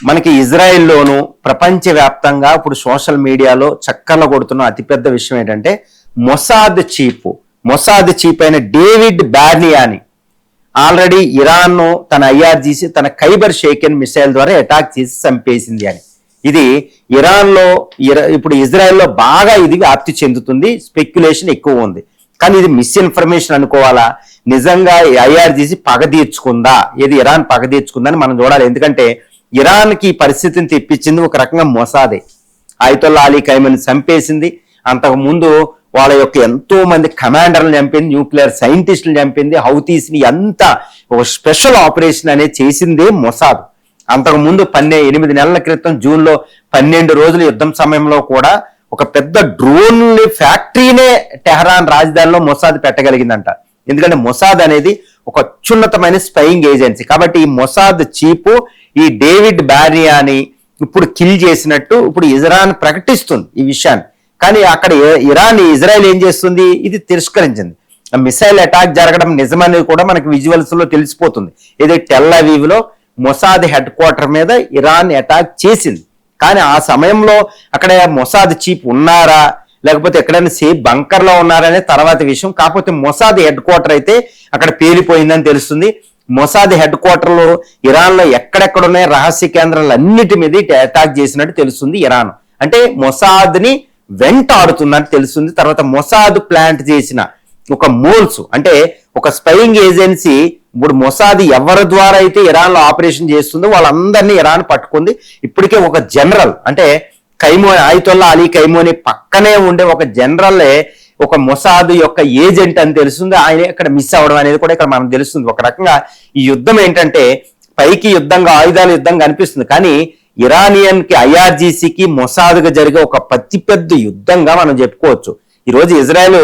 మనకి ఇజ్రాయెల్లోను ప్రపంచవ్యాప్తంగా ఇప్పుడు సోషల్ మీడియాలో చక్కర్లు కొడుతున్న అతిపెద్ద విషయం ఏంటంటే మొసాద్ చీఫ్ అయిన డేవిడ్ బార్నియాని ఆల్రెడీ ఇరాన్ తన ఐఆర్జీసీ తన ఖైబర్ షేకెన్ మిసైల్ ద్వారా అటాక్ చేసి చంపేసింది అని. ఇది ఇరాన్లో ఇప్పుడు ఇజ్రాయెల్లో బాగా ఇది వ్యాప్తి చెందుతుంది, స్పెక్యులేషన్ ఎక్కువ ఉంది. కానీ ఇది మిస్ఇన్ఫర్మేషన్ అనుకోవాలా, నిజంగా ఐఆర్జీసీ పగ తీర్చుకుందా, ఏది ఇరాన్ పగ తీర్చుకుందని మనం చూడాలి. ఎందుకంటే ఇరాన్కి ఈ పరిస్థితిని తెప్పించింది ఒక రకంగా మొసాదే. ఆయతుల్లా అలీ ఖైమని చంపేసింది, అంతకుముందు వాళ్ళ యొక్క ఎంతో మంది కమాండర్లు చంపింది, న్యూక్లియర్ సైంటిస్టులు చంపింది, హౌతీస్ని అంతా ఒక స్పెషల్ ఆపరేషన్ అనేది చేసిందే మొసాద్. అంతకుముందు 8 నెలల క్రితం జూన్లో 12 రోజుల యుద్ధం సమయంలో కూడా ఒక పెద్ద డ్రోన్ ఫ్యాక్టరీనే టెహరాన్ రాజధానిలో మొసాద్ పెట్టగలిగిందంట. ఎందుకంటే మొసాద్ అనేది ఒక అత్యున్నతమైన స్పైయింగ్ ఏజెన్సీ. కాబట్టి ఈ మొసాద్ చీఫ్ ఈ డేవిడ్ బార్నియాని ఇప్పుడు కిల్ చేసినట్టు ఇప్పుడు ఇజ్రాయెల్ ప్రకటిస్తుంది ఈ విషయాన్ని. కానీ అక్కడ ఇజ్రాయెల్ ఏం చేస్తుంది, ఇది తిరస్కరించింది. మిసైల్ అటాక్ జరగడం నిజమనేది కూడా మనకి విజువల్స్ లో తెలిసిపోతుంది. ఇది టెల్ అవీవ్ లో మొసాద్ హెడ్ క్వార్టర్ మీద ఇరాన్ అటాక్ చేసింది. కానీ ఆ సమయంలో అక్కడ మొసాద్ చీఫ్ ఉన్నారా లేకపోతే ఎక్కడైనా సేఫ్ బంకర్ లో ఉన్నారనే తర్వాత విషయం. కాకపోతే మొసాద్ హెడ్ క్వార్టర్ అయితే అక్కడ పేలిపోయిందని తెలుస్తుంది. మొసాద్ హెడ్ క్వార్టర్ లో ఇరాన్ లో ఎక్కడెక్కడ ఉన్నాయి రహస్య కేంద్రాలు అన్నిటి మీద అటాక్ చేసినట్టు తెలుస్తుంది ఇరాన్. అంటే మొసాద్ ని వెంటాడుతున్నట్టు తెలుస్తుంది. తర్వాత మొసాద్ ప్లాంట్ చేసిన ఒక మోల్స్ అంటే ఒక స్పైయింగ్ ఏజెన్సీ ఇప్పుడు మొసాద్ ఎవరి ద్వారా అయితే ఇరాన్ లో ఆపరేషన్ చేస్తుందో వాళ్ళందరినీ ఇరాన్ పట్టుకుంది. ఇప్పటికే ఒక జనరల్ అంటే ఆయతుల్లా అలీ ఖైమోని పక్కనే ఉండే ఒక జనరల్లే ఒక మొసాద్ యొక్క ఏజెంట్ అని తెలుస్తుంది. ఆయన ఇక్కడ మిస్ అవ్వడం అనేది కూడా ఇక్కడ మనకు తెలుస్తుంది. ఒక రకంగా ఈ యుద్ధం ఏంటంటే పైకి యుద్ధంగా ఆయుధాల యుద్ధంగా అనిపిస్తుంది, కానీ ఇరానియన్ కి ఐఆర్జీసీకి మొసాద్గా జరిగే ఒక పెద్ద యుద్ధంగా మనం చెప్పుకోవచ్చు. ఈ రోజు ఇజ్రాయెల్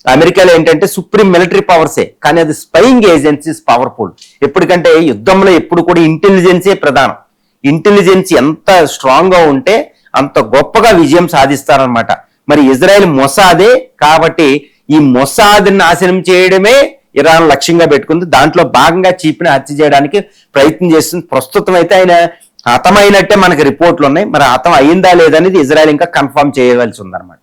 అమెరికాలో ఏంటంటే సుప్రీం మిలిటరీ పవర్సే, కానీ అది స్పైయింగ్ ఏజెన్సీస్ పవర్ఫుల్. ఎప్పటికంటే యుద్ధంలో ఎప్పుడు కూడా ఇంటెలిజెన్సే ప్రధానం. ఇంటెలిజెన్స్ ఎంత స్ట్రాంగ్ గా ఉంటే అంత గొప్పగా విజయం సాధిస్తారనమాట. మరి ఇజ్రాయెల్ మొసాదే కాబట్టి ఈ మొసాద్ నాశనం చేయడమే ఇరాన్ లక్ష్యంగా పెట్టుకుంది. దాంట్లో భాగంగా చీఫ్ని హత్య చేయడానికి ప్రయత్నం చేస్తుంది. ప్రస్తుతం అయితే ఆయన హతమైనట్టే మనకి రిపోర్ట్లు ఉన్నాయి. మరి హతం అయిందా లేదనేది ఇజ్రాయెల్ ఇంకా కన్ఫర్మ్ చేయవలసి ఉందన్నమాట.